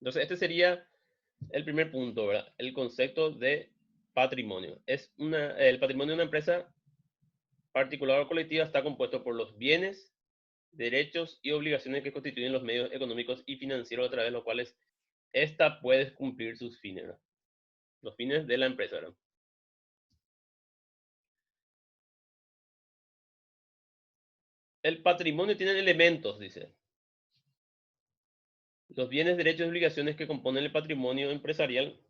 Entonces, este sería el primer punto, ¿verdad? El concepto de patrimonio. El patrimonio de una empresa particular o colectiva está compuesto por los bienes, derechos y obligaciones que constituyen los medios económicos y financieros a través de los cuales ésta puede cumplir sus fines, ¿verdad? Los fines de la empresa, ¿verdad? El patrimonio tiene elementos, dice. Los bienes, derechos y obligaciones que componen el patrimonio empresarial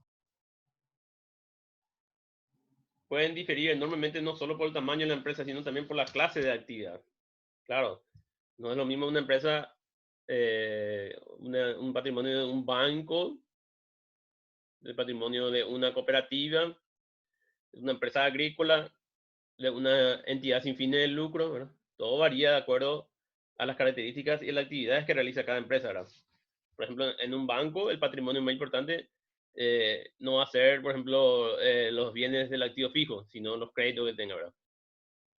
pueden diferir enormemente no solo por el tamaño de la empresa, sino también por la clase de actividad. Claro, no es lo mismo una empresa, un patrimonio de un banco, el patrimonio de una cooperativa, de una empresa agrícola, de una entidad sin fines de lucro, ¿verdad? Todo varía de acuerdo a las características y las actividades que realiza cada empresa, ¿verdad? Por ejemplo, en un banco el patrimonio más importante no va a ser, por ejemplo, los bienes del activo fijo, sino los créditos que tenga, ¿verdad?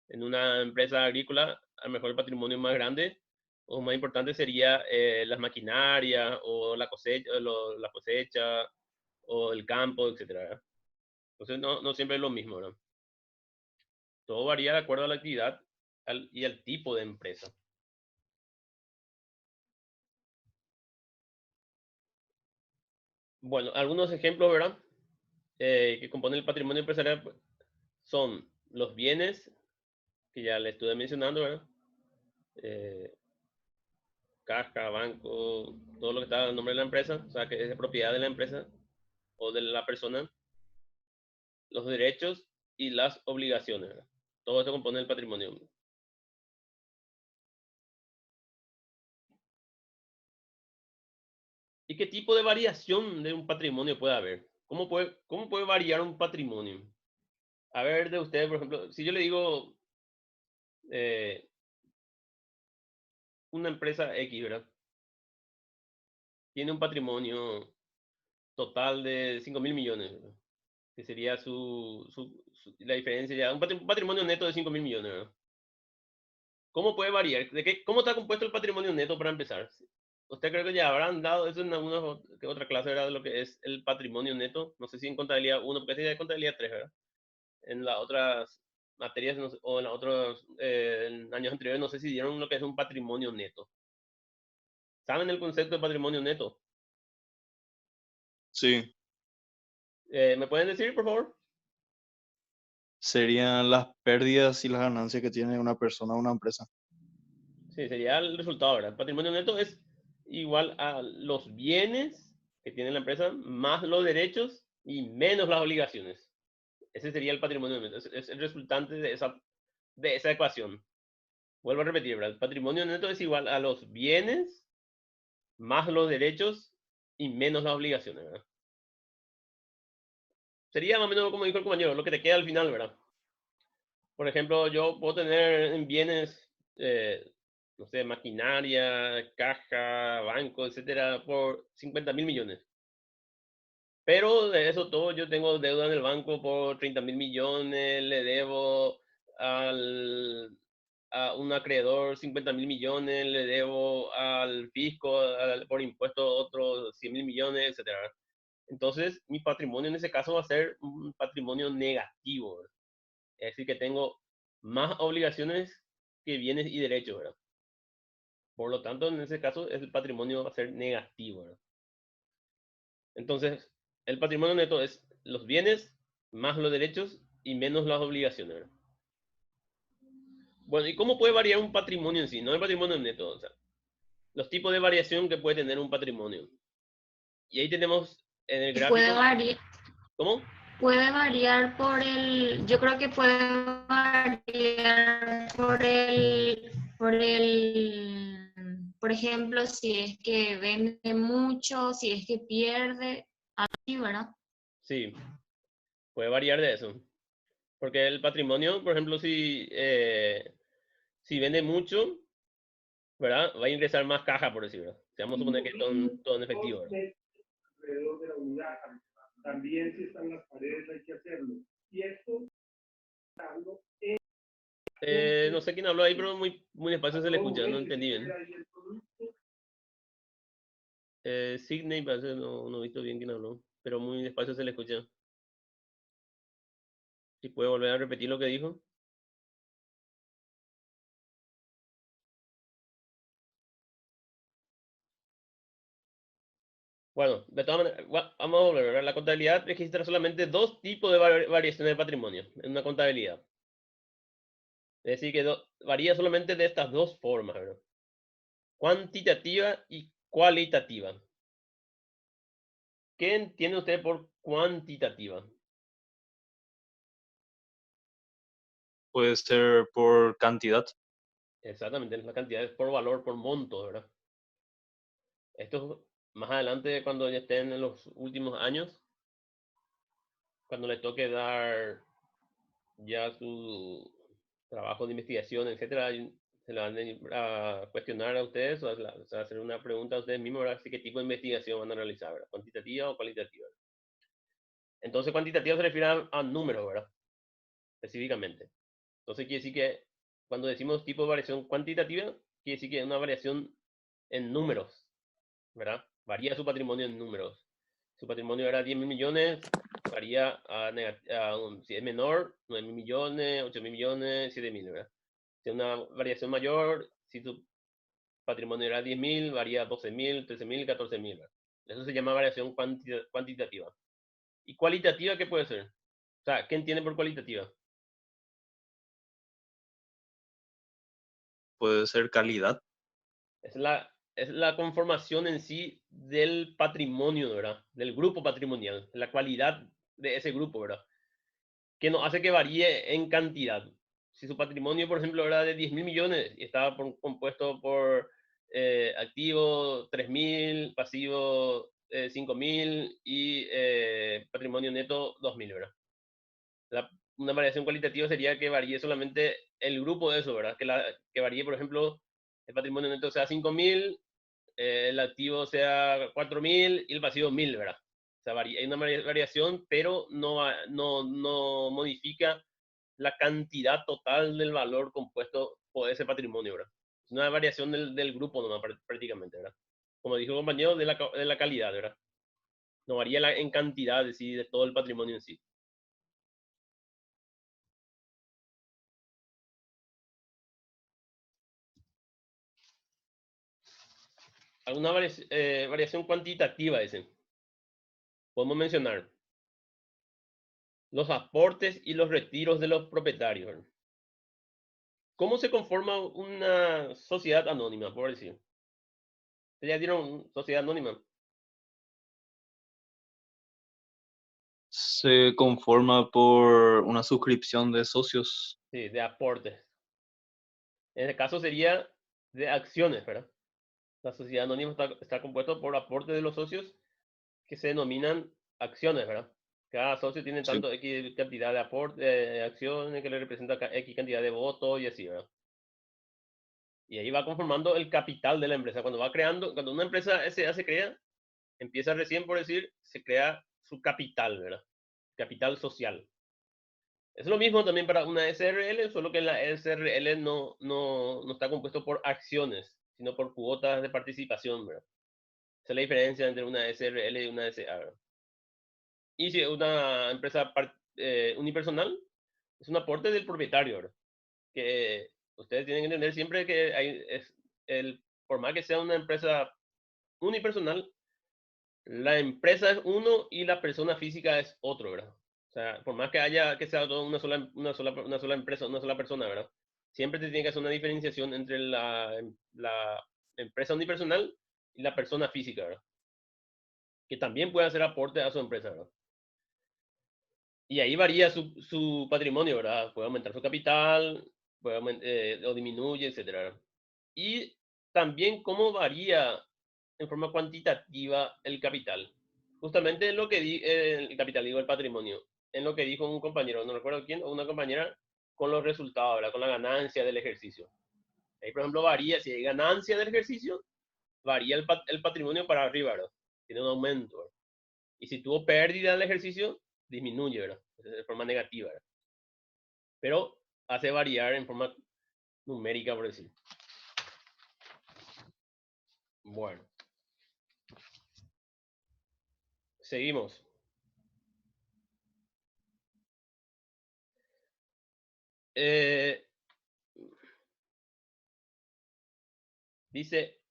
En una empresa agrícola, a lo mejor el patrimonio más grande o más importante sería las maquinarias o la cosecha o el campo, etcétera, ¿verdad? Entonces, no siempre es lo mismo, ¿verdad? Todo varía de acuerdo a la actividad y al tipo de empresa. Bueno, algunos ejemplos, ¿verdad? Que componen el patrimonio empresarial son los bienes, que ya le estuve mencionando, ¿verdad? Eh, caja, banco, todo lo que está en nombre de la empresa, o sea, que es de propiedad de la empresa o de la persona, los derechos y las obligaciones, ¿verdad? Todo esto compone el patrimonio. ¿Y qué tipo de variación de un patrimonio puede haber? ¿Cómo puede variar un patrimonio? A ver, de ustedes, por ejemplo, si yo le digo eh, una empresa X, ¿verdad? Tiene un patrimonio total de 5.000 millones, ¿verdad? Que sería la diferencia ya, un patrimonio neto de 5.000 millones, ¿verdad? ¿Cómo puede variar? ¿Cómo está compuesto el patrimonio neto para empezar? Usted creo que ya habrán dado eso en alguna que otra clase, ¿verdad? De lo que es el patrimonio neto. No sé si en contabilidad 1, porque es de contabilidad 3, ¿verdad? En las otras materias o en los otros en años anteriores, no sé si dieron lo que es un patrimonio neto. ¿Saben el concepto de patrimonio neto? Sí, ¿Me pueden decir, por favor? serían las pérdidas y las ganancias que tiene una persona o una empresa. Sí, sería el resultado, ¿verdad? El patrimonio neto es igual a los bienes que tiene la empresa más los derechos y menos las obligaciones. Ese sería el patrimonio neto. Es el resultante de esa ecuación. Vuelvo a repetir, ¿verdad? El patrimonio neto es igual a los bienes más los derechos y menos las obligaciones, ¿verdad? Sería más o menos como dijo el compañero, lo que te queda al final, ¿verdad? Por ejemplo, yo puedo tener en bienes, no sé, maquinaria, caja, banco, etcétera, por 50.000 millones. Pero de eso todo yo tengo deuda en el banco por 30.000 millones, le debo a un acreedor 50.000 millones, le debo al fisco por impuesto otros 100.000 millones, etcétera. Entonces, mi patrimonio en ese caso va a ser un patrimonio negativo, ¿verdad? Es decir, que tengo más obligaciones que bienes y derechos, ¿verdad? Por lo tanto, en ese caso, el patrimonio va a ser negativo, ¿verdad? Entonces, el patrimonio neto es los bienes más los derechos y menos las obligaciones, ¿verdad? Bueno, ¿y cómo puede variar un patrimonio en sí? No el patrimonio neto, o sea, los tipos de variación que puede tener un patrimonio. Y ahí tenemos en el Puede gráfico, variar, ¿cómo? puede variar yo creo que puede variar por ejemplo, si es que vende mucho, si es que pierde, así, ¿verdad? Sí, puede variar de eso. Porque el patrimonio, por ejemplo, si vende mucho, ¿verdad? Va a ingresar más caja, por decirlo. Vamos a suponer que todo en efectivo, ¿verdad? Alrededor de la unidad. También si están las paredes hay que hacerlo. Y esto No sé quién habló ahí, pero muy, muy despacio se le escucha, no entendí bien. Sydney, parece, no he visto bien quién habló, pero muy despacio se le escucha. Si puede volver a repetir lo que dijo. Bueno, de todas maneras, vamos a volver, ¿verdad? La contabilidad registra solamente dos tipos de variaciones de patrimonio en una contabilidad. Es decir, que varía solamente de estas dos formas, ¿verdad? Cuantitativa y cualitativa. ¿Qué entiende usted por cuantitativa? Puede ser por cantidad. Exactamente, la cantidad es por valor, por monto, ¿verdad? Esto más adelante, cuando ya estén en los últimos años, cuando le toque dar ya su trabajo de investigación, etcétera, se le van a cuestionar a ustedes, o se va a hacer una pregunta a ustedes mismos, ¿verdad? ¿Qué tipo de investigación van a realizar, ¿verdad? ¿Cuantitativa o cualitativa? Entonces, cuantitativa se refiere a números, ¿verdad? Específicamente. Entonces, quiere decir que cuando decimos tipo de variación cuantitativa, quiere decir que es una variación en números, ¿verdad? Varía su patrimonio en números. Su patrimonio era 10 mil millones, varía si es menor, 9 mil millones, 8 mil millones, 7 mil, ¿verdad? Si es una variación mayor, si su patrimonio era 10 mil, varía 12 mil, 13 mil, 14 mil, ¿verdad? Eso se llama variación cuantitativa. ¿Y cualitativa qué puede ser? O sea, ¿qué entiende por cualitativa? Puede ser calidad. Es la conformación en sí del patrimonio, ¿verdad? Del grupo patrimonial, la cualidad de ese grupo, ¿verdad? Que nos hace que varíe en cantidad. Si su patrimonio, por ejemplo, era de 10 mil millones y estaba compuesto por activo 3 mil, pasivo 5 mil y patrimonio neto 2 mil, ¿verdad? Una variación cualitativa sería que varíe solamente el grupo de eso, ¿verdad? Que varíe, por ejemplo, el patrimonio neto sea 5 mil, el activo sea 4.000 y el pasivo 1.000, ¿verdad? O sea, hay una variación, pero no modifica la cantidad total del valor compuesto por ese patrimonio, ¿verdad? Es una variación del grupo nomás, prácticamente, ¿verdad? Como dijo el compañero, de la calidad, ¿verdad? No varía en cantidad de todo el patrimonio en sí. Alguna variación cuantitativa, dicen. Podemos mencionar los aportes y los retiros de los propietarios, ¿verdad? ¿Cómo se conforma una sociedad anónima, por decir? ¿Ya dieron sociedad anónima? Se conforma por una suscripción de socios. Sí, de aportes. En este caso sería de acciones, ¿verdad? La sociedad anónima está compuesta por aportes de los socios que se denominan acciones, ¿verdad? Cada socio tiene Sí. tanto X cantidad de aportes, de acciones que le representa X cantidad de votos y así, ¿verdad? Y ahí va conformando el capital de la empresa. Cuando una empresa SA se crea, empieza recién por decir, se crea su capital, ¿verdad? Capital social. Es lo mismo también para una SRL, solo que la SRL no está compuesto por acciones, sino por cuotas de participación, ¿verdad? Esa es la diferencia entre una SRL y una SA, ¿verdad? Y si es una empresa unipersonal, es un aporte del propietario, ¿verdad? Que ustedes tienen que entender siempre que por más que sea una empresa unipersonal, la empresa es uno y la persona física es otro, ¿verdad? O sea, por más que sea todo una sola empresa, una sola persona, ¿verdad? Siempre se tiene que hacer una diferenciación entre la empresa unipersonal y la persona física, ¿verdad? Que también puede hacer aporte a su empresa, ¿verdad? Y ahí varía su patrimonio, ¿verdad? Puede aumentar su capital, o disminuye, etcétera, ¿verdad? Y también cómo varía en forma cuantitativa el capital. Justamente en lo que el capital, digo, el patrimonio, en lo que dijo un compañero, no recuerdo quién, o una compañera, con los resultados, ¿verdad? Con la ganancia del ejercicio. Ahí, por ejemplo, varía, si hay ganancia del ejercicio, varía el patrimonio para arriba, ¿verdad? Tiene un aumento, ¿verdad? Y si tuvo pérdida del ejercicio, disminuye, ¿verdad? De forma negativa, ¿verdad? Pero hace variar en forma numérica, por decir. Bueno. Seguimos. Dice,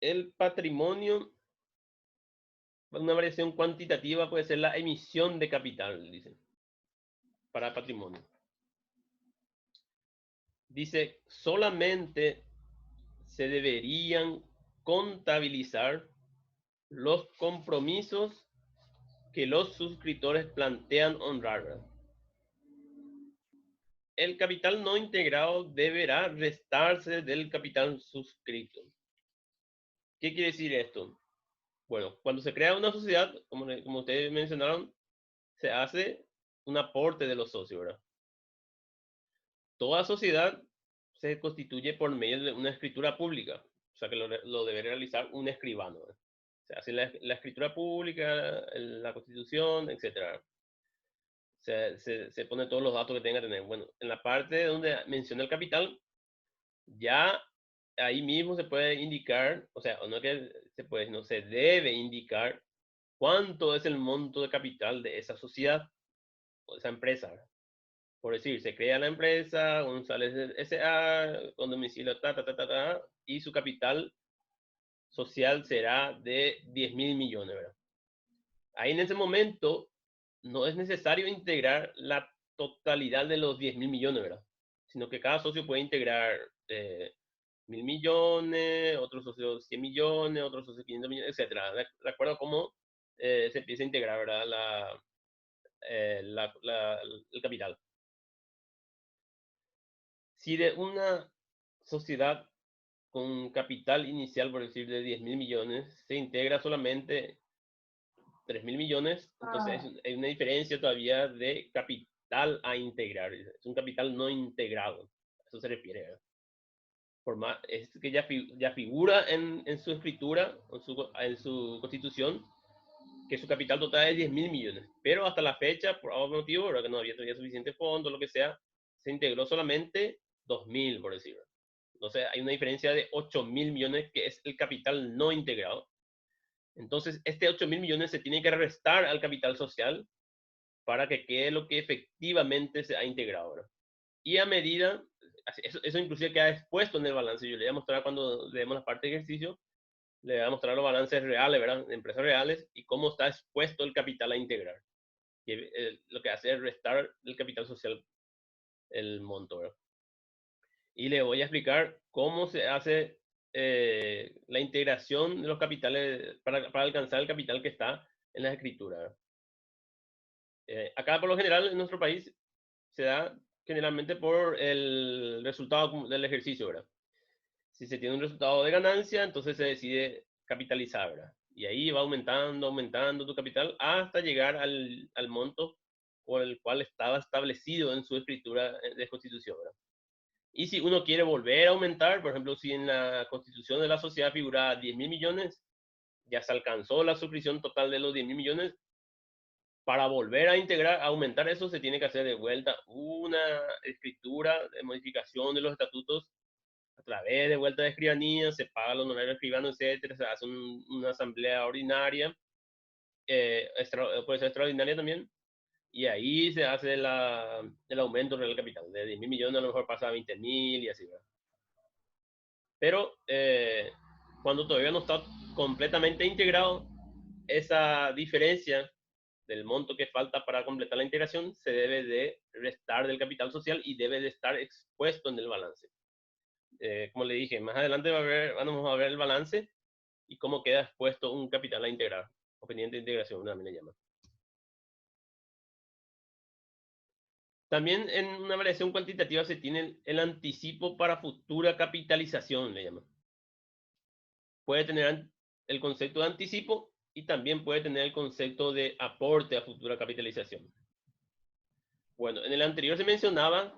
el patrimonio, una variación cuantitativa puede ser la emisión de capital, dice, para patrimonio. Dice, solamente se deberían contabilizar los compromisos que los suscriptores plantean honrar, ¿verdad? El capital no integrado deberá restarse del capital suscrito. ¿Qué quiere decir esto? Bueno, cuando se crea una sociedad, como ustedes mencionaron, se hace un aporte de los socios, ¿verdad? Toda sociedad se constituye por medio de una escritura pública, o sea que lo debe realizar un escribano, ¿verdad? Se hace la escritura pública, la constitución, etc. Se pone todos los datos que tenga que tener. Bueno, en la parte donde menciona el capital, ya ahí mismo se puede indicar, o sea, no que se puede, no se debe indicar cuánto es el monto de capital de esa sociedad o esa empresa. Por decir, se crea la empresa, González S.A., con domicilio y su capital social será de 10.000 millones, ¿verdad? Ahí en ese momento no es necesario integrar la totalidad de los 10.000 millones, ¿verdad? Sino que cada socio puede integrar 1.000 millones, otro socio 100 millones, otro socio 500 millones, etc. De acuerdo a cómo se empieza a integrar, ¿verdad? El capital. Si de una sociedad con capital inicial, por decir, de 10.000 millones, se integra solamente 3.000 millones, entonces hay una diferencia todavía de capital a integrar. Es un capital no integrado. A eso se refiere, ¿verdad? Por más, es que ya figura en su escritura, en su constitución, que su capital total es 10.000 millones. Pero hasta la fecha, por algún motivo, ¿verdad? Que no había todavía suficiente fondo, lo que sea, se integró solamente 2.000, por decirlo. Entonces hay una diferencia de 8.000 millones, que es el capital no integrado. Entonces, este 8.000 millones se tiene que restar al capital social para que quede lo que efectivamente se ha integrado, ¿verdad? Y a medida, eso inclusive queda expuesto en el balance. Yo le voy a mostrar cuando leemos la parte de ejercicio, le voy a mostrar los balances reales, ¿verdad? De empresas reales y cómo está expuesto el capital a integrar. Que, lo que hace es restar del capital social el monto, ¿verdad? Y le voy a explicar cómo se hace la integración de los capitales para alcanzar el capital que está en las escrituras. Acá, por lo general, en nuestro país, se da generalmente por el resultado del ejercicio, ¿verdad? Si se tiene un resultado de ganancia, entonces se decide capitalizar, ¿verdad? Y ahí va aumentando tu capital hasta llegar al monto por el cual estaba establecido en su escritura de constitución, ¿verdad? Y si uno quiere volver a aumentar, por ejemplo, si en la constitución de la sociedad figura 10.000 millones, ya se alcanzó la suscripción total de los 10.000 millones, para volver a integrar, a aumentar eso, se tiene que hacer de vuelta una escritura de modificación de los estatutos a través de vuelta de escribanía, se paga los honorarios escribanos, etcétera, se hace una asamblea ordinaria, puede ser extraordinaria también, y ahí se hace el aumento del capital. De 10.000 millones a lo mejor pasa a 20.000 y así, ¿verdad? Pero cuando todavía no está completamente integrado, esa diferencia del monto que falta para completar la integración se debe de restar del capital social y debe de estar expuesto en el balance. Como le dije, más adelante vamos a ver el balance y cómo queda expuesto un capital a integrar, o pendiente de integración, también le llama. También en una variación cuantitativa se tiene el anticipo para futura capitalización, le llama. Puede tener el concepto de anticipo y también puede tener el concepto de aporte a futura capitalización. Bueno, en el anterior se mencionaba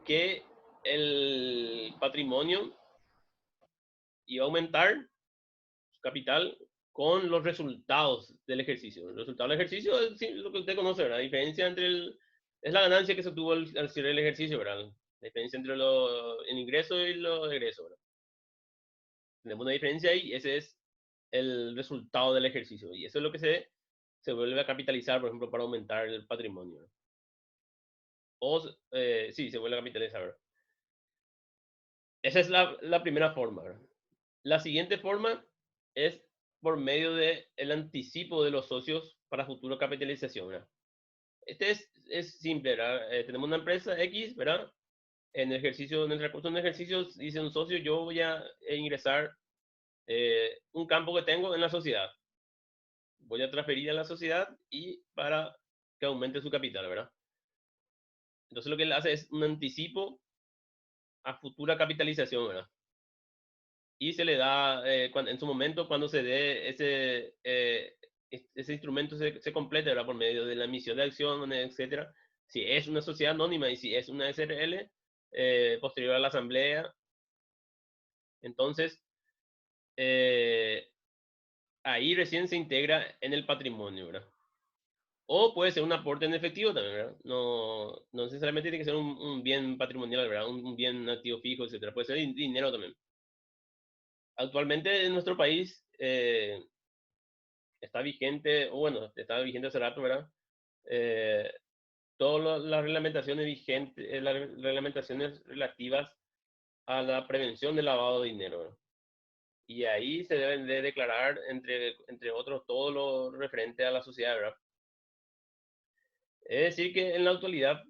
que el patrimonio iba a aumentar su capital con los resultados del ejercicio. El resultado del ejercicio es lo que usted conoce, ¿verdad? La diferencia entre es la ganancia que se tuvo al cierre del ejercicio, ¿verdad? La diferencia entre el ingreso y los egresos, ¿verdad? Tenemos una diferencia ahí, ese es el resultado del ejercicio. Y eso es lo que se vuelve a capitalizar, por ejemplo, para aumentar el patrimonio, ¿verdad? O, sí, se vuelve a capitalizar, ¿verdad? Esa es la primera forma, ¿verdad? La siguiente forma es por medio del anticipo de los socios para futura capitalización, ¿verdad? Este es simple, ¿verdad? Tenemos una empresa X, ¿verdad? En el ejercicio, en el recurso de ejercicio, dice un socio, yo voy a ingresar un campo que tengo en la sociedad. Voy a transferir a la sociedad y para que aumente su capital, ¿verdad? Entonces lo que él hace es un anticipo a futura capitalización, ¿verdad? Y se le da, en su momento, cuando se dé ese instrumento se complete, ¿verdad? Por medio de la emisión de acciones, etcétera. Si es una sociedad anónima y si es una SRL, posterior a la asamblea, entonces ahí recién se integra en el patrimonio, ¿verdad? O puede ser un aporte en efectivo también, ¿verdad? No necesariamente tiene que ser un bien patrimonial, ¿verdad? Un bien activo fijo, etcétera. Puede ser dinero también. Actualmente en nuestro país está vigente, o bueno, estaba vigente hace rato, ¿verdad? Todas las reglamentaciones vigentes, las reglamentaciones relativas a la prevención del lavado de dinero, ¿verdad? Y ahí se deben de declarar, entre otros, todo lo referente a la sociedad, ¿verdad? Es decir, que en la actualidad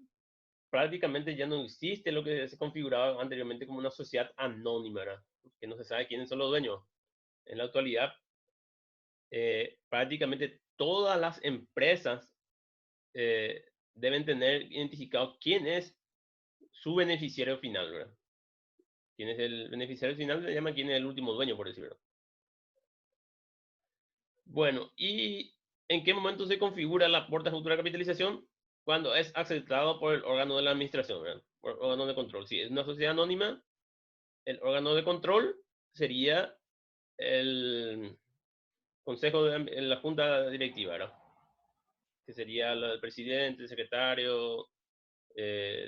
prácticamente ya no existe lo que se configuraba anteriormente como una sociedad anónima, ¿verdad? Que no se sabe quiénes son los dueños. En la actualidad, prácticamente todas las empresas deben tener identificado quién es su beneficiario final, ¿verdad? Quién es el beneficiario final, se llama quién es el último dueño, por decirlo. Bueno, ¿y en qué momento se configura el aporte a futura capitalización? Cuando es aceptado por el órgano de la administración, ¿verdad? Por el órgano de control. Si es una sociedad anónima, el órgano de control sería el consejo de la junta directiva, ¿verdad? Que sería el presidente, el secretario,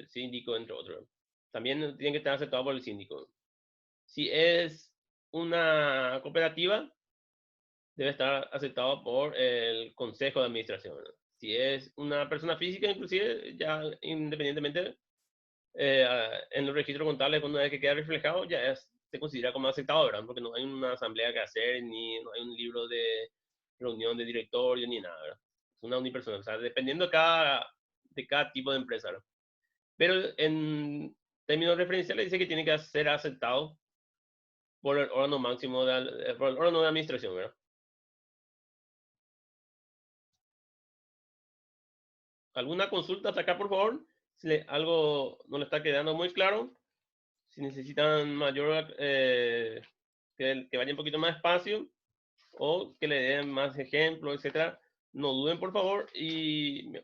síndico, entre otros. También tiene que estar aceptado por el síndico. Si es una cooperativa, debe estar aceptado por el consejo de administración, ¿verdad? Si es una persona física, inclusive, ya independientemente, en los registros contables, una vez que queda reflejado, ya se considera como aceptado, ¿verdad? Porque no hay una asamblea que hacer, ni no hay un libro de reunión de directorio, ni nada, ¿verdad? Es una unipersonal, o sea, dependiendo de cada tipo de empresa, ¿verdad? Pero en términos referenciales dice que tiene que ser aceptado por el órgano máximo, por el órgano de administración, ¿verdad? ¿Alguna consulta hasta acá, por favor? Si algo no le está quedando muy claro, si necesitan mayor, que vaya un poquito más despacio o que le den más ejemplos, etcétera, no duden, por favor,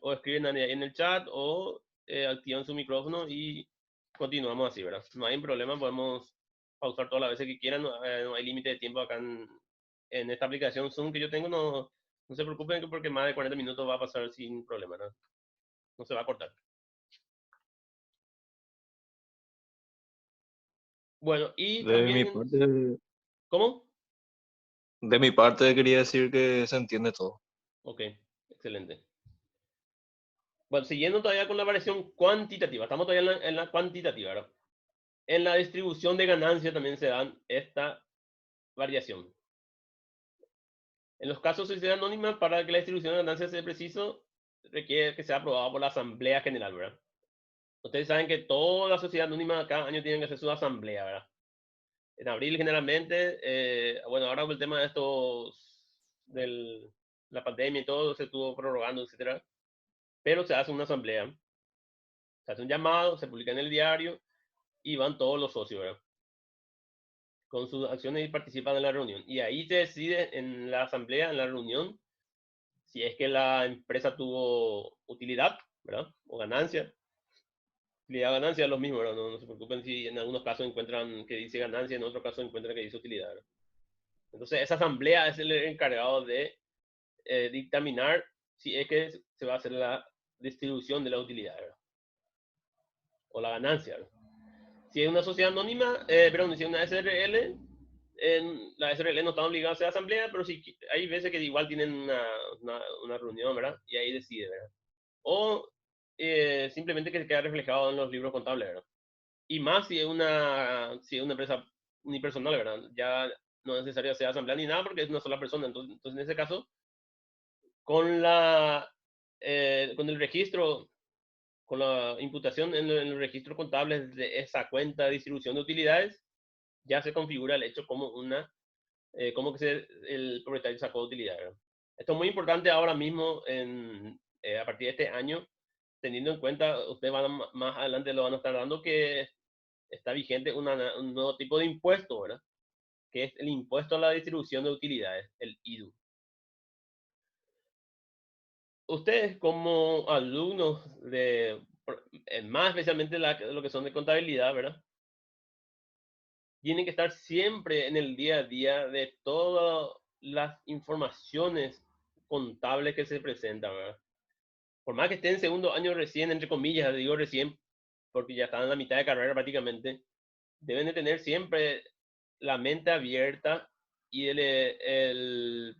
o escriben ahí en el chat o activan su micrófono y continuamos así, ¿verdad? No hay problema, podemos pausar todas las veces que quieran, no hay límite de tiempo acá en esta aplicación Zoom que yo tengo, no se preocupen porque más de 40 minutos va a pasar sin problema, ¿no? No se va a cortar. Bueno, y De mi también... parte, ¿Cómo? de mi parte quería decir que se entiende todo. Ok, excelente. Bueno, siguiendo todavía con la variación cuantitativa, estamos todavía en la cuantitativa, ¿verdad? En la distribución de ganancias también se dan esta variación. En los casos de sociedad anónima, para que la distribución de ganancias sea preciso, requiere que sea aprobado por la Asamblea General, ¿verdad? Ustedes saben que toda sociedad anónima cada año tiene que hacer su asamblea, ¿verdad? En abril generalmente, bueno, ahora con el tema de la pandemia y todo, se estuvo prorrogando, etcétera. Pero se hace una asamblea, se hace un llamado, se publica en el diario y van todos los socios, ¿verdad? Con sus acciones y participan en la reunión. Y ahí se decide en la asamblea, en la reunión, si es que la empresa tuvo utilidad, ¿verdad? O ganancia. Utilidad o ganancia es lo mismo, ¿verdad? No se preocupen si en algunos casos encuentran que dice ganancia, en otros casos encuentran que dice utilidad, ¿verdad? Entonces, esa asamblea es el encargado de dictaminar si es que se va a hacer la distribución de la utilidad, ¿verdad? O la ganancia, ¿verdad? Si es una sociedad anónima, perdón, si es una SRL, la SRL no está obligada a hacer asamblea, pero sí hay veces que igual tienen una reunión, ¿verdad? Y ahí decide, ¿verdad? O simplemente que se queda reflejado en los libros contables, ¿verdad? Y más si es si es una empresa unipersonal, ¿verdad? Ya no es necesario hacer asamblea ni nada porque es una sola persona. Entonces en ese caso, con con el registro, con la imputación en los registros contables de esa cuenta de distribución de utilidades, ya se configura el hecho como como que el propietario sacó utilidad, ¿verdad? Esto es muy importante ahora mismo a partir de este año, teniendo en cuenta, ustedes más adelante lo van a estar dando, que está vigente un nuevo tipo de impuesto, ¿verdad? Que es el impuesto a la distribución de utilidades, el IDU. Ustedes como alumnos más especialmente lo que son de contabilidad, ¿verdad? Tienen que estar siempre en el día a día de todas las informaciones contables que se presentan, ¿verdad? Por más que estén en segundo año recién, entre comillas, digo recién, porque ya están en la mitad de carrera prácticamente, deben de tener siempre la mente abierta y el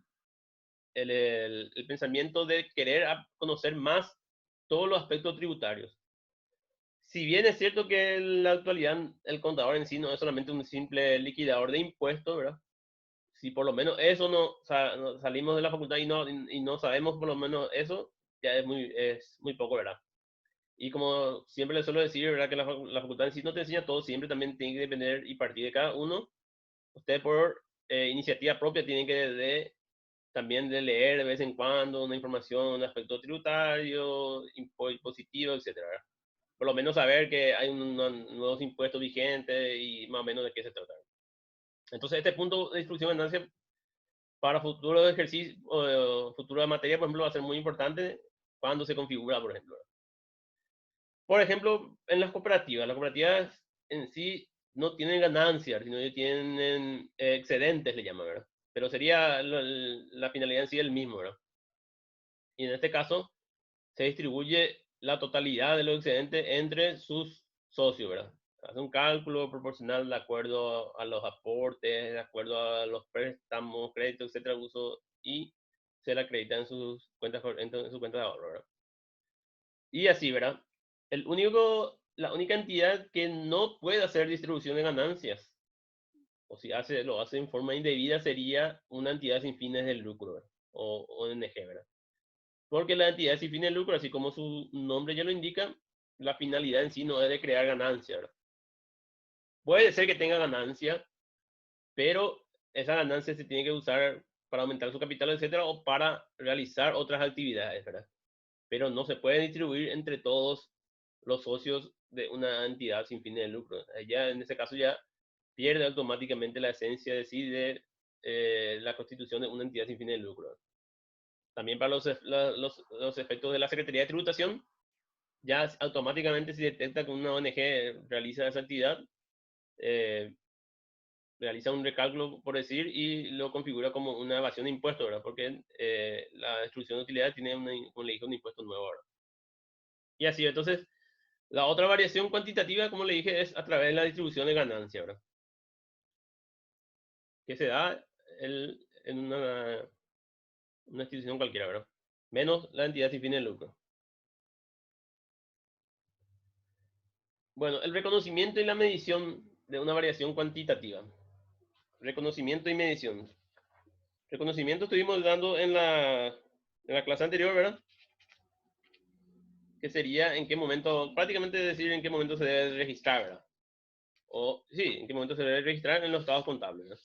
pensamiento de querer conocer más todos los aspectos tributarios. Si bien es cierto que en la actualidad el contador en sí no es solamente un simple liquidador de impuestos, ¿verdad? Si por lo menos eso no salimos de la facultad y no sabemos por lo menos eso, ya es muy poco, ¿verdad? Y como siempre les suelo decir, ¿verdad? Que la facultad en sí no te enseña todo, siempre también tiene que depender y partir de cada uno. Usted por iniciativa propia tiene que también de leer de vez en cuando una información, un aspecto tributario, impositivo, etcétera, ¿verdad? Por lo menos saber que hay nuevos impuestos vigentes y más o menos de qué se trata. Entonces, este punto de instrucción de ganancia para futuro ejercicio o futura materia, por ejemplo, va a ser muy importante cuando se configura, por ejemplo. Por ejemplo, en las cooperativas en sí no tienen ganancias, sino que tienen excedentes, le llaman, ¿verdad? Pero sería la finalidad en sí el mismo, ¿verdad? Y en este caso, se distribuye la totalidad de los excedentes entre sus socios, ¿verdad? Hace un cálculo proporcional de acuerdo a los aportes, de acuerdo a los préstamos, créditos, etcétera, uso, y se le acredita en sus cuentas, en su cuenta de ahorro, ¿verdad? Y así, ¿verdad? La única entidad que no puede hacer distribución de ganancias, o si lo hace en forma indebida, sería una entidad sin fines de lucro, ¿verdad? O ONG, ¿verdad? Porque la entidad sin fines de lucro, así como su nombre ya lo indica, la finalidad en sí no es de crear ganancia, ¿verdad? Puede ser que tenga ganancia, pero esa ganancia se tiene que usar para aumentar su capital, etcétera, o para realizar otras actividades, ¿verdad? Pero no se puede distribuir entre todos los socios de una entidad sin fines de lucro. Ya en ese caso ya pierde automáticamente la esencia de sí de la constitución de una entidad sin fines de lucro. También para los efectos de la Secretaría de Tributación, ya automáticamente se detecta que una ONG realiza esa actividad, realiza un recálculo, por decir, y lo configura como una evasión de impuestos, ¿verdad? Porque la destrucción de utilidades tiene como le dije, un impuesto nuevo, ¿verdad? Y así, entonces, la otra variación cuantitativa, como le dije, es a través de la distribución de ganancia, ¿verdad? Que se da en una institución cualquiera, ¿verdad? Menos la entidad sin fines de lucro. Bueno, el reconocimiento y la medición de una variación cuantitativa. Reconocimiento y medición. Reconocimiento estuvimos dando en la clase anterior, ¿verdad? Que sería en qué momento, prácticamente decir en qué momento se debe registrar, ¿verdad? O sí, en qué momento se debe registrar en los estados contables, ¿verdad?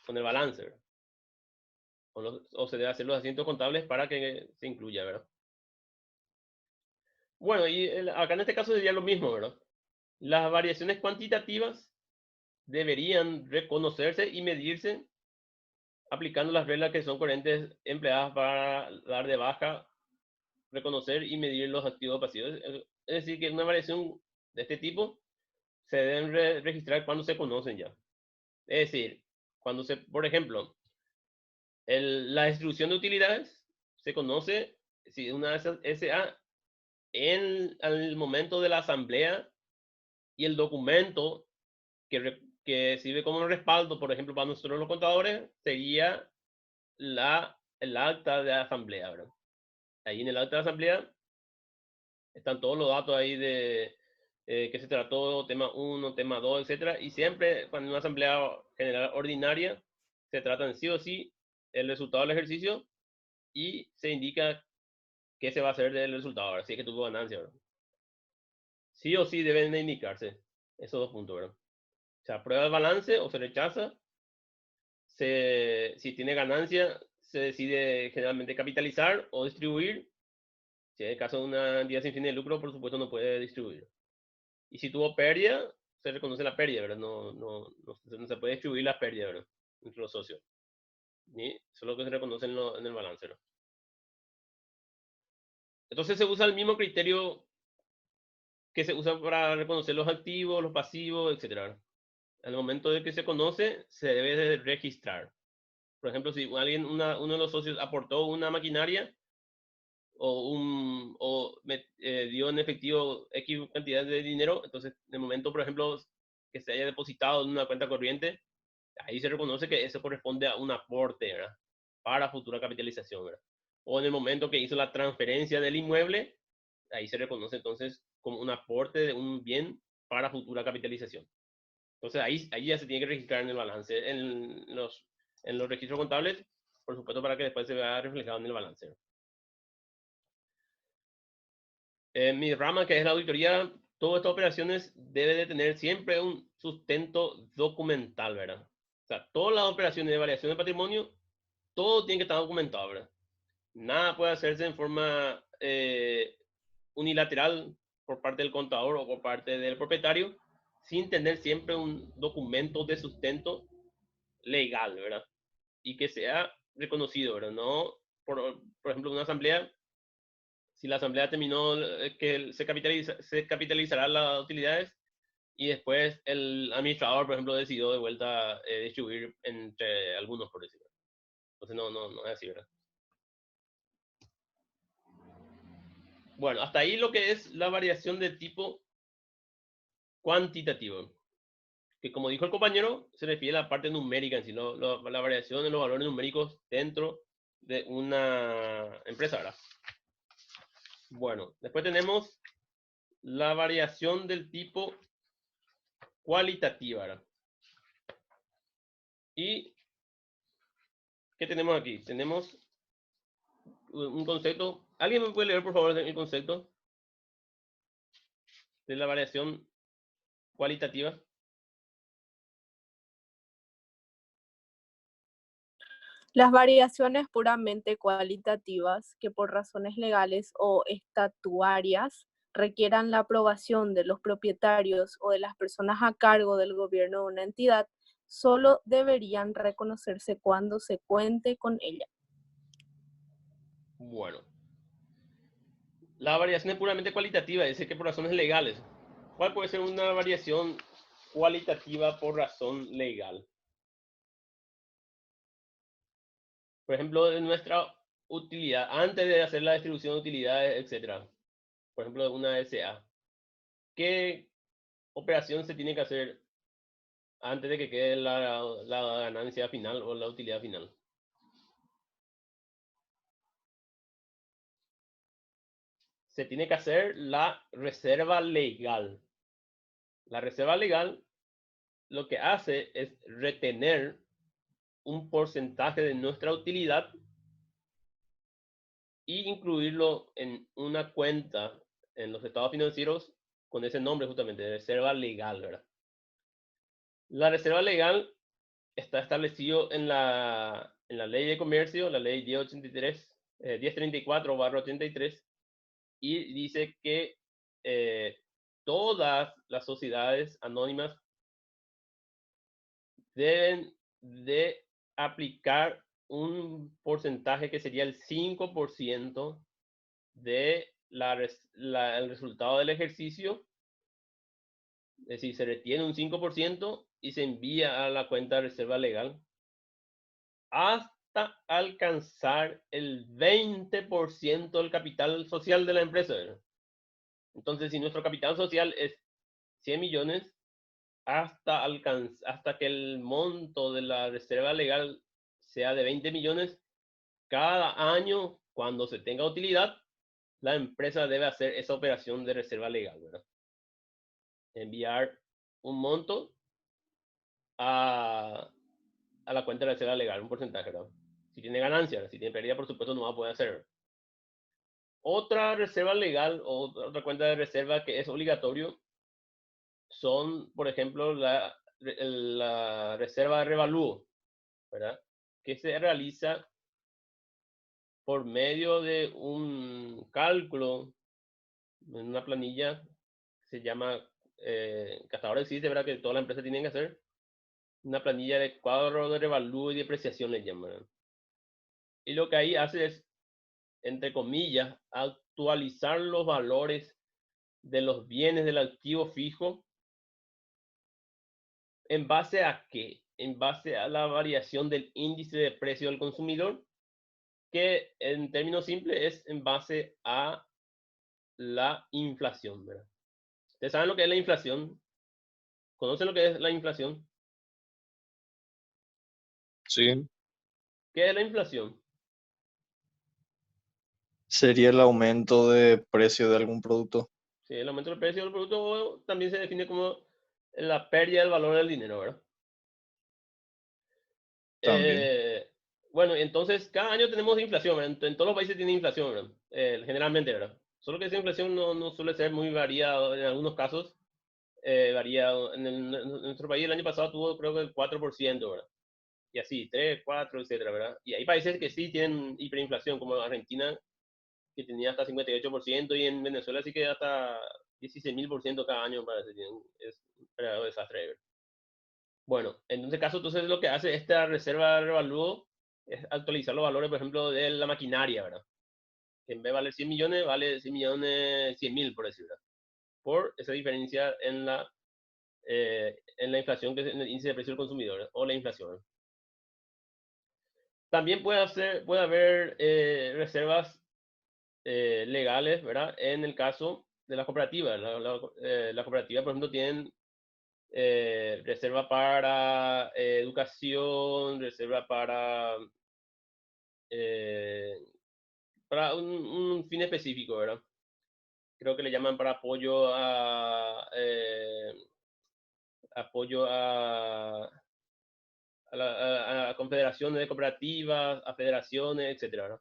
Con el balance, ¿verdad? O se debe hacer los asientos contables para que se incluya, ¿verdad? Bueno, y acá en este caso sería lo mismo, ¿verdad? Las variaciones cuantitativas deberían reconocerse y medirse aplicando las reglas que son coherentes empleadas para dar de baja, reconocer y medir los activos pasivos. Es decir, que una variación de este tipo se deben registrar cuando se conocen ya. Es decir, por ejemplo, la distribución de utilidades se conoce si una SA al momento de la asamblea y el documento que sirve como respaldo, por ejemplo, para nosotros los contadores, sería el acta de asamblea, ¿verdad? Ahí en el acta de asamblea están todos los datos ahí de que se trató, tema 1, tema 2, etcétera, y siempre cuando en una asamblea general ordinaria se tratan sí o sí el resultado del ejercicio y se indica qué se va a hacer del resultado, ¿verdad? Si es que tuvo ganancia, ¿verdad? Sí o sí deben de indicarse esos dos puntos, ¿verdad? Se aprueba el balance o se rechaza. Si tiene ganancia, se decide generalmente capitalizar o distribuir. Si es el caso de una entidad sin fin de lucro, por supuesto no puede distribuir. Y si tuvo pérdida, se reconoce la pérdida, ¿verdad? No se puede distribuir la pérdida, ¿verdad? Entre los socios. Ni eso es lo que se reconoce en el balance, ¿verdad? Entonces se usa el mismo criterio que se usa para reconocer los activos, los pasivos, etc. Al momento de que se conoce, se debe de registrar. Por ejemplo, si uno de los socios aportó una maquinaria o dio en efectivo X cantidad de dinero, entonces en el momento, por ejemplo, que se haya depositado en una cuenta corriente, ahí se reconoce que eso corresponde a un aporte, ¿verdad? Para futura capitalización, ¿verdad? O en el momento que hizo la transferencia del inmueble, ahí se reconoce entonces como un aporte de un bien para futura capitalización. Entonces ahí ya se tiene que registrar en el balance, en los registros contables, por supuesto, para que después se vea reflejado en el balance. En mi rama, que es la auditoría, todas estas operaciones deben de tener siempre un sustento documental, ¿verdad? O sea, todas las operaciones de variación de patrimonio, todo tiene que estar documentado, ¿verdad? Nada puede hacerse en forma unilateral por parte del contador o por parte del propietario, sin tener siempre un documento de sustento legal, ¿verdad? Y que sea reconocido, ¿verdad? No, por ejemplo, una asamblea, si la asamblea terminó que se capitalizará las utilidades y después el administrador, por ejemplo, decidió de vuelta distribuir entre algunos, por decirlo. Entonces no es así, ¿verdad? Bueno, hasta ahí lo que es la variación de tipo cuantitativo, que como dijo el compañero, se refiere a la parte numérica en sí, la variación de los valores numéricos dentro de una empresa, ¿verdad? Bueno, después tenemos la variación del tipo cualitativa, ¿verdad? ¿Y qué tenemos aquí? Tenemos un concepto. ¿Alguien me puede leer, por favor, el concepto de la variación cualitativa? Las variaciones puramente cualitativas que por razones legales o estatuarias requieran la aprobación de los propietarios o de las personas a cargo del gobierno de una entidad, solo deberían reconocerse cuando se cuente con ella. Bueno, la variación es puramente cualitativa, dice que por razones legales. ¿Cuál puede ser una variación cualitativa por razón legal? Por ejemplo, de nuestra utilidad, antes de hacer la distribución de utilidades, etcétera. Por ejemplo, de una SA. ¿Qué operación se tiene que hacer antes de que quede la ganancia final o la utilidad final? Se tiene que hacer la reserva legal. La reserva legal lo que hace es retener un porcentaje de nuestra utilidad y incluirlo en una cuenta en los estados financieros con ese nombre justamente, de reserva legal, ¿verdad? La reserva legal está establecido en la ley de comercio, la ley 1034/83, y dice que todas las sociedades anónimas deben de aplicar un porcentaje que sería el 5% de el resultado del ejercicio. Es decir, se retiene un 5% y se envía a la cuenta de reserva legal hasta alcanzar el 20% del capital social de la empresa. Entonces, si nuestro capital social es 100 millones, hasta que el monto de la reserva legal sea de 20 millones, cada año, cuando se tenga utilidad, la empresa debe hacer esa operación de reserva legal, ¿verdad? Enviar un monto a la cuenta de reserva legal, un porcentaje, ¿verdad? Si tiene ganancia, si tiene pérdida, por supuesto, no va a poder hacer. Otra reserva legal o otra cuenta de reserva que es obligatorio son, por ejemplo, la reserva de revalúo, ¿verdad? Que se realiza por medio de un cálculo en una planilla que se llama, que hasta ahora existe, ¿verdad? Que todas las empresas tienen que hacer una planilla de cuadro de revalúo y depreciación, le llaman. Y lo que ahí hace es, entre comillas, actualizar los valores de los bienes del activo fijo. ¿En base a qué? En base a la variación del índice de precio del consumidor, que en términos simples es en base a la inflación, ¿verdad? ¿Ustedes saben lo que es la inflación? ¿Conocen lo que es la inflación? Sí, ¿Qué es la inflación? sería el aumento de precio de algún producto. Sí, el aumento del precio del producto también se define como la pérdida del valor del dinero, ¿verdad? También. Bueno, entonces cada año tenemos inflación, ¿verdad? En todos los países tiene inflación, ¿verdad? Generalmente, ¿verdad? Solo que esa inflación no suele ser muy variada, en algunos casos varía. En nuestro país el año pasado tuvo creo que el 4%, ¿verdad? Y así, 3, 4, etcétera, ¿verdad? Y hay países que sí tienen hiperinflación, como Argentina, que tenía hasta 58%, y en Venezuela sí que hasta 16.000% cada año, parece. Es un verdadero desastre, ¿verdad? Bueno, en este caso, entonces lo que hace esta reserva de revalúo es actualizar los valores, por ejemplo, de la maquinaria, ¿verdad? Que en vez de valer 100 millones, vale 100 millones, 100.000, por decirlo, por esa diferencia en la inflación, que es en el índice de precio del consumidor, ¿verdad? O la inflación. También puede haber reservas legales, ¿verdad? En el caso de las cooperativas. La cooperativa, por ejemplo, tienen reserva para educación, reserva para un fin específico, ¿verdad? Creo que le llaman para apoyo a confederaciones de cooperativas, a federaciones, etcétera, ¿verdad?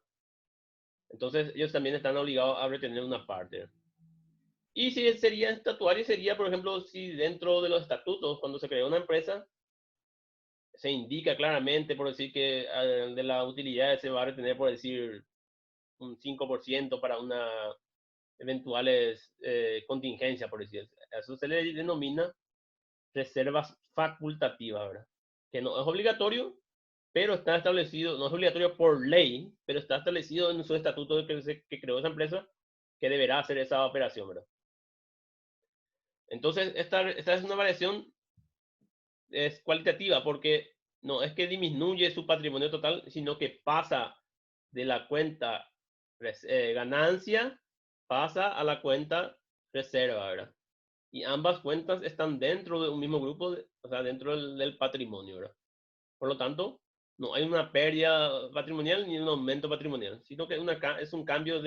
Entonces ellos también están obligados a retener una parte. Y si sería estatuario, sería, por ejemplo, si dentro de los estatutos, cuando se crea una empresa, se indica claramente, por decir que de la utilidad se va a retener, por decir, un 5% para una eventuales contingencias, por decir. Eso se le denomina reservas facultativas, ¿verdad? Que no es obligatorio, pero está establecido, no es obligatorio por ley, pero está establecido en su estatuto que creó esa empresa, que deberá hacer esa operación, ¿verdad? Entonces, esta es una variación es cualitativa, porque no es que disminuye su patrimonio total, sino que pasa de la cuenta ganancia, pasa a la cuenta reserva, ¿verdad? Y ambas cuentas están dentro de un mismo grupo, o sea, dentro del patrimonio, ¿verdad? Por lo tanto, no hay una pérdida patrimonial ni un aumento patrimonial, sino que es un cambio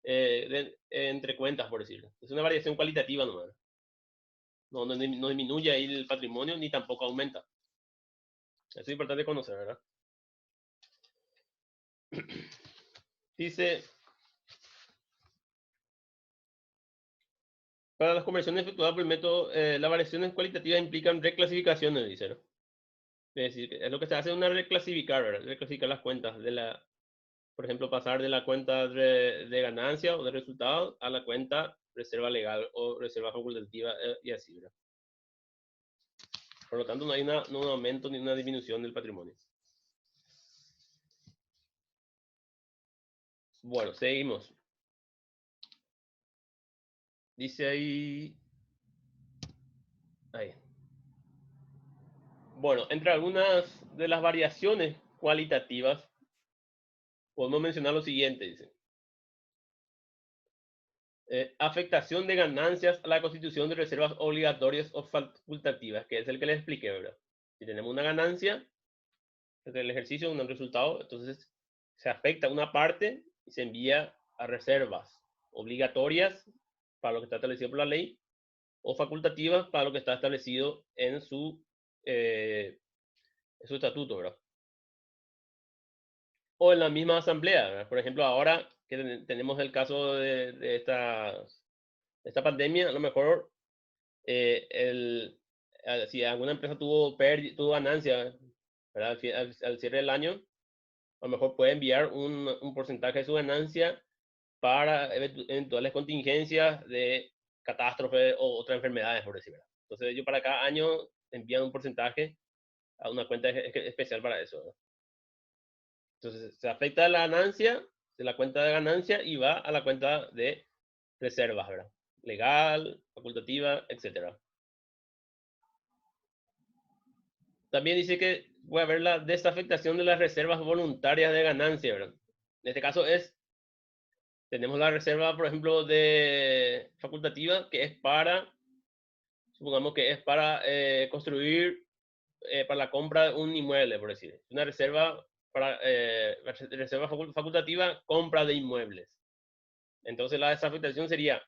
entre cuentas, por decirlo. Es una variación cualitativa nomás. No disminuye ahí el patrimonio ni tampoco aumenta. Eso es importante conocer, ¿verdad? Dice, para las conversiones efectuadas por el método, las variaciones cualitativas implican reclasificaciones, dice, ¿no? Es decir, es lo que se hace una reclasificar, ¿verdad? Reclasificar las cuentas por ejemplo, pasar de la cuenta de ganancia o de resultado a la cuenta reserva legal o reserva facultativa y así, ¿verdad? Por lo tanto, no hay un aumento ni una disminución del patrimonio. Bueno, seguimos. Dice ahí. Bueno, entre algunas de las variaciones cualitativas, podemos mencionar lo siguiente, dice. Afectación de ganancias a la constitución de reservas obligatorias o facultativas, que es el que les expliqué, ¿verdad? Si tenemos una ganancia del ejercicio, un resultado, entonces se afecta una parte y se envía a reservas obligatorias para lo que está establecido por la ley o facultativas para lo que está establecido en su estatuto, ¿verdad? O en la misma asamblea, ¿verdad? Por ejemplo, ahora que tenemos el caso de esta pandemia, a lo mejor si alguna empresa tuvo ganancia, ¿verdad? Al cierre del año, a lo mejor puede enviar un porcentaje de su ganancia para eventuales contingencias de catástrofe o otras enfermedades, por decir, ¿verdad? Entonces ellos para cada año envían un porcentaje a una cuenta especial para eso, ¿verdad? Entonces se afecta la ganancia de la cuenta de ganancia y va a la cuenta de reservas, ¿verdad? Legal, facultativa, etcétera. También dice que puede haber la desafectación de las reservas voluntarias de ganancia, ¿verdad? En este caso tenemos la reserva, por ejemplo, de facultativa, que es supongamos que es para construir, para la compra de un inmueble, por decir. Una reserva reserva facultativa, compra de inmuebles. Entonces la desafectación sería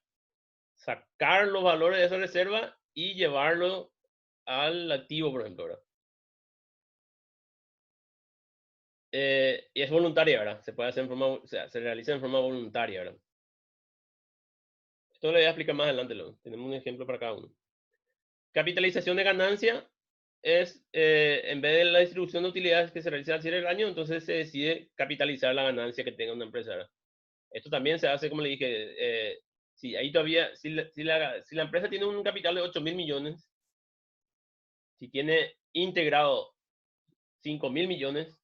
sacar los valores de esa reserva y llevarlo al activo, por ejemplo, ¿verdad? Y es voluntaria, ¿verdad? Se puede hacer se realiza en forma voluntaria, ¿verdad? Esto lo voy a explicar más adelante, tenemos un ejemplo para cada uno. Capitalización de ganancia es, en vez de la distribución de utilidades que se realiza al cierre del año, entonces se decide capitalizar la ganancia que tenga una empresa, ¿verdad? Esto también se hace, como le dije, si ahí todavía, si la empresa tiene un capital de 8.000 millones, si tiene integrado 5.000 millones,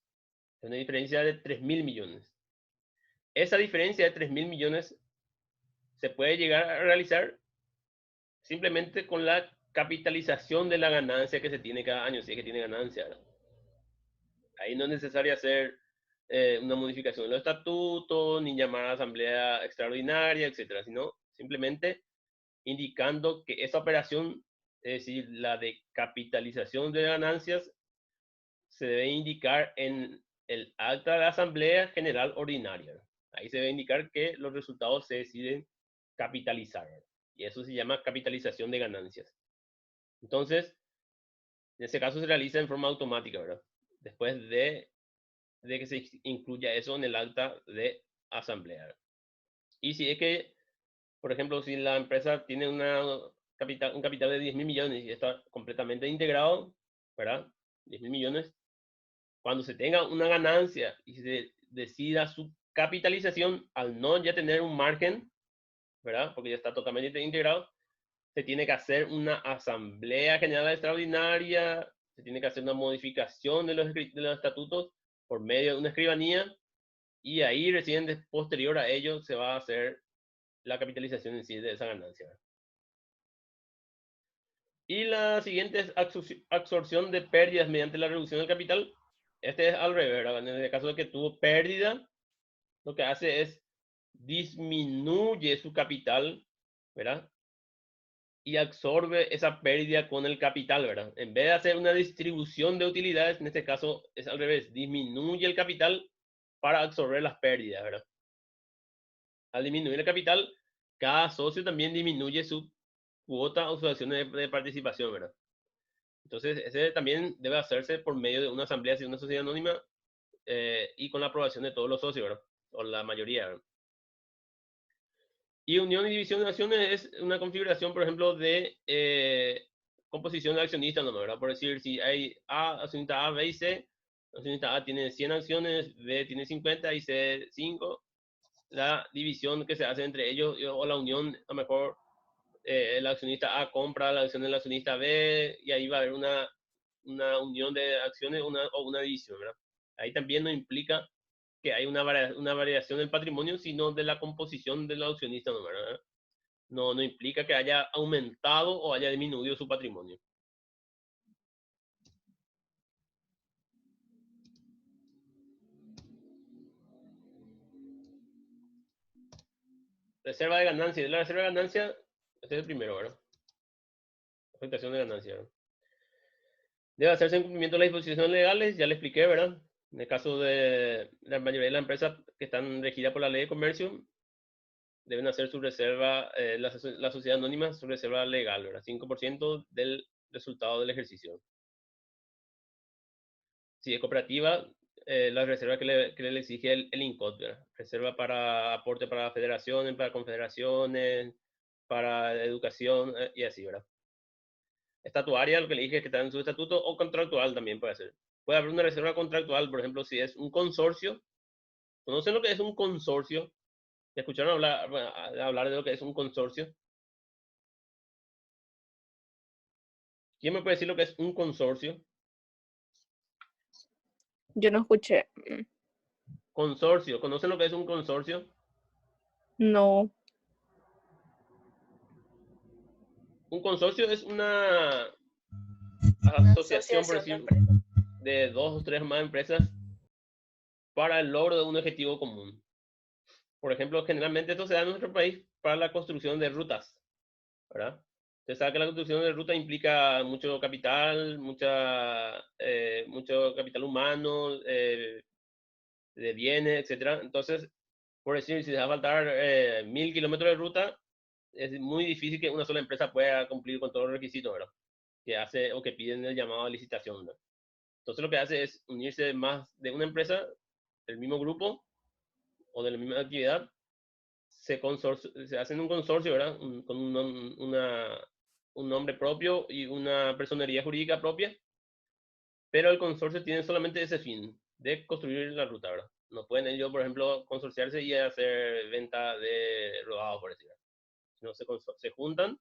es una diferencia de 3.000 millones. Esa diferencia de 3.000 millones se puede llegar a realizar simplemente con la capitalización de la ganancia que se tiene cada año, si es que tiene ganancia, ¿verdad? Ahí no es necesario hacer una modificación de los estatutos, ni llamar a asamblea extraordinaria, etcétera, sino simplemente indicando que esa operación, es decir, la de capitalización de ganancias, se debe indicar en el acta de la Asamblea General Ordinaria. Ahí se debe indicar que los resultados se deciden capitalizar. Y eso se llama capitalización de ganancias. Entonces, en ese caso se realiza en forma automática, ¿verdad? Después de que se incluya eso en el acta de asamblea. Y si es que, por ejemplo, si la empresa tiene un capital de 10.000 millones y está completamente integrado, ¿verdad? 10.000 millones. Cuando se tenga una ganancia y se decida su capitalización, al no ya tener un margen, ¿verdad? Porque ya está totalmente integrado, se tiene que hacer una asamblea general extraordinaria, se tiene que hacer una modificación de los estatutos por medio de una escribanía, y ahí recién posterior a ello se va a hacer la capitalización en sí de esa ganancia. Y la siguiente es absorción de pérdidas mediante la reducción del capital. Este es al revés, ¿verdad? En el caso de que tuvo pérdida, lo que hace es disminuye su capital, ¿verdad? Y absorbe esa pérdida con el capital, ¿verdad? En vez de hacer una distribución de utilidades, en este caso es al revés, disminuye el capital para absorber las pérdidas, ¿verdad? Al disminuir el capital, cada socio también disminuye su cuota o sus acciones de participación, ¿verdad? Entonces, ese también debe hacerse por medio de una asamblea de una sociedad anónima y con la aprobación de todos los socios, ¿verdad? O la mayoría, ¿verdad? Y unión y división de acciones es una configuración, por ejemplo, de composición de accionistas, ¿no? ¿Verdad? Por decir, si hay accionista A, B y C, accionista A tiene 100 acciones, B tiene 50 y C 5, la división que se hace entre ellos o la unión, a lo mejor el accionista A compra la acción del accionista B y ahí va a haber una unión de acciones o una división, ¿verdad? Ahí también no implica que hay una variación del patrimonio, sino de la composición del accionista, ¿no? ¿Verdad? No implica que haya aumentado o haya disminuido su patrimonio. Reserva de ganancia. De la reserva de ganancia, este es el primero, ¿verdad? Afectación de ganancia, ¿verdad? Debe hacerse en cumplimiento de las disposiciones legales, ya le expliqué, ¿verdad? En el caso de la mayoría de las empresas que están regidas por la ley de comercio, deben hacer su reserva, la sociedad anónima, su reserva legal, ¿verdad? 5% del resultado del ejercicio. Si es cooperativa, la reserva que le exige el INCOT, ¿verdad? Reserva para aporte para federaciones, para confederaciones, para educación y así, ¿verdad? Estatuaria, lo que le dije es que está en su estatuto, o contractual también puede ser. Puede haber una reserva contractual, por ejemplo, si es un consorcio. ¿Conocen lo que es un consorcio? ¿Escucharon hablar de lo que es un consorcio? ¿Quién me puede decir lo que es un consorcio? Yo no escuché. Consorcio. ¿Conocen lo que es un consorcio? No. Un consorcio es una Una asociación, por asociación de decir, empresas. de 2 o 3 más empresas para el logro de un objetivo común. Por ejemplo, generalmente esto se da en nuestro país para la construcción de rutas, ¿verdad? Usted sabe que la construcción de ruta implica mucho capital, mucho capital humano, de bienes, etcétera. Entonces, por decir, si se va a faltar 1000 kilómetros de ruta, es muy difícil que una sola empresa pueda cumplir con todos los requisitos, ¿verdad? Que hace o que piden el llamado a licitación, ¿verdad? Entonces lo que hace es unirse más de una empresa, del mismo grupo o de la misma actividad, se hacen un consorcio, ¿verdad? Con un nombre propio y una personería jurídica propia, pero el consorcio tiene solamente ese fin, de construir la ruta, ¿verdad? No pueden ellos, por ejemplo, consorciarse y hacer venta de rodados, por decirlo. No se juntan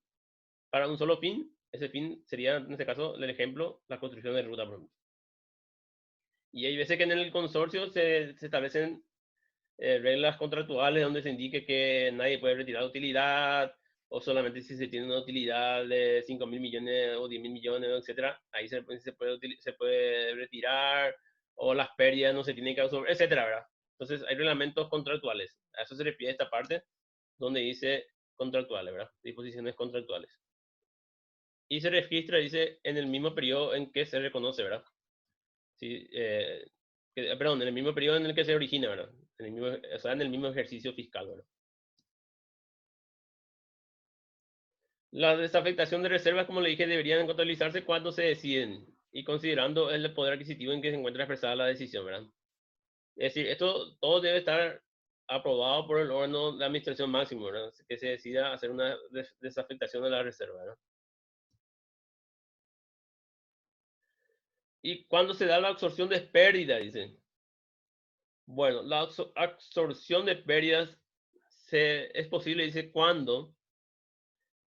para un solo fin. Ese fin sería, en este caso, el ejemplo, la construcción de ruta, por ejemplo. Y hay veces que en el consorcio se establecen reglas contractuales donde se indique que nadie puede retirar utilidad, o solamente si se tiene una utilidad de 5.000 millones o 10.000 millones, etcétera, ahí se puede retirar, o las pérdidas no se tienen que absorber, etcétera, ¿verdad? Entonces hay reglamentos contractuales. A eso se refiere esta parte donde dice contractuales, ¿verdad? Disposiciones contractuales. Y se registra, dice, en el mismo periodo en que se reconoce, ¿verdad? Sí, perdón, en el mismo periodo en el que se origina, ¿verdad? O sea, en el mismo ejercicio fiscal, ¿verdad? La desafectación de reservas, como le dije, deberían contabilizarse cuando se deciden y considerando el poder adquisitivo en que se encuentra expresada la decisión, ¿verdad? Es decir, esto todo debe estar aprobado por el órgano de administración máximo, ¿verdad? Que se decida hacer una desafectación de la reserva, ¿verdad? ¿Y cuándo se da la absorción de pérdida? Dicen. Bueno, la absorción de pérdidas es posible, dice, cuando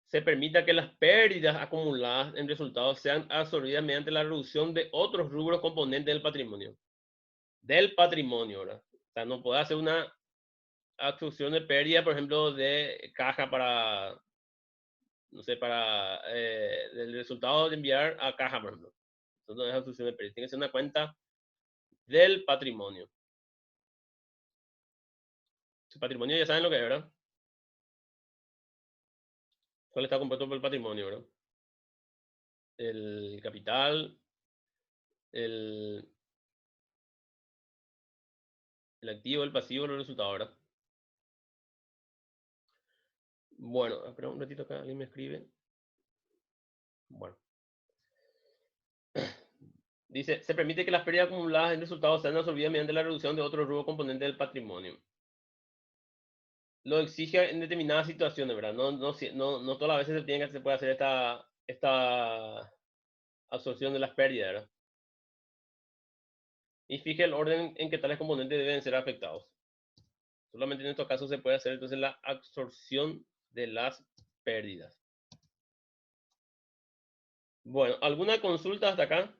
se permita que las pérdidas acumuladas en resultados sean absorbidas mediante la reducción de otros rubros componentes del patrimonio. Del patrimonio, ¿verdad? O sea, no puede hacer una absorción de pérdida, por ejemplo, de caja para, no sé, para el resultado de enviar a caja, por ejemplo. Eso no es absorción de pérdida. Tiene que ser una cuenta del patrimonio. Su patrimonio ya saben lo que es, ¿verdad? ¿Cuál está compuesto por el patrimonio, verdad? El capital, el activo, el pasivo, los resultados, ¿verdad? Bueno, espera un ratito acá, alguien me escribe. Bueno. Dice, se permite que las pérdidas acumuladas en resultados sean absorbidas mediante la reducción de otro rubro componente del patrimonio. Lo exige en determinadas situaciones, ¿verdad? No todas las veces se puede hacer esta absorción de las pérdidas, ¿verdad? Y fije el orden en que tales componentes deben ser afectados. Solamente en estos casos se puede hacer entonces la absorción de las pérdidas. Bueno, ¿alguna consulta hasta acá?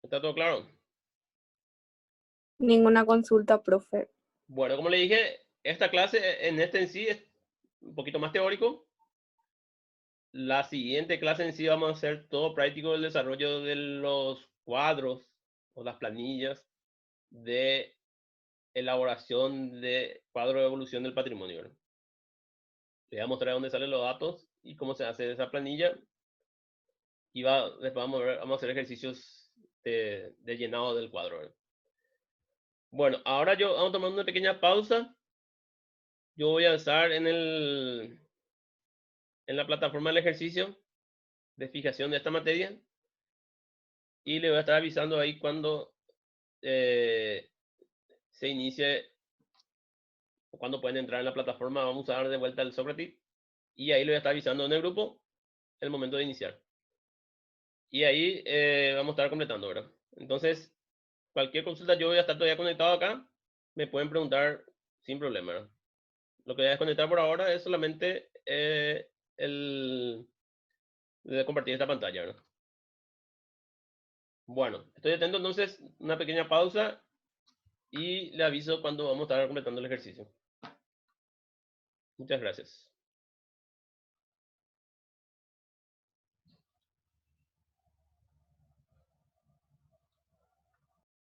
¿Está todo claro? Ninguna consulta, profe. Bueno, como le dije, esta clase en sí es un poquito más teórico. la siguiente clase en sí vamos a hacer todo práctico del desarrollo de los cuadros o las planillas de elaboración de cuadro de evolución del patrimonio, ¿verdad? Les voy a mostrar dónde salen los datos y cómo se hace esa planilla. Y después vamos a hacer ejercicios de llenado del cuadro, ¿verdad? Bueno, ahora vamos a tomar una pequeña pausa. Yo voy a estar en la plataforma del ejercicio de fijación de esta materia y le voy a estar avisando ahí cuando se inicie o cuando pueden entrar en la plataforma. Vamos a dar de vuelta el Socrates y ahí le voy a estar avisando en el grupo el momento de iniciar. Y ahí vamos a estar completando, ¿verdad? Entonces, cualquier consulta, yo voy a estar todavía conectado acá. Me pueden preguntar sin problema, ¿verdad? Lo que voy a desconectar por ahora es solamente el de compartir esta pantalla, ¿verdad? Bueno, estoy atento entonces, una pequeña pausa y le aviso cuando vamos a estar completando el ejercicio. Muchas gracias.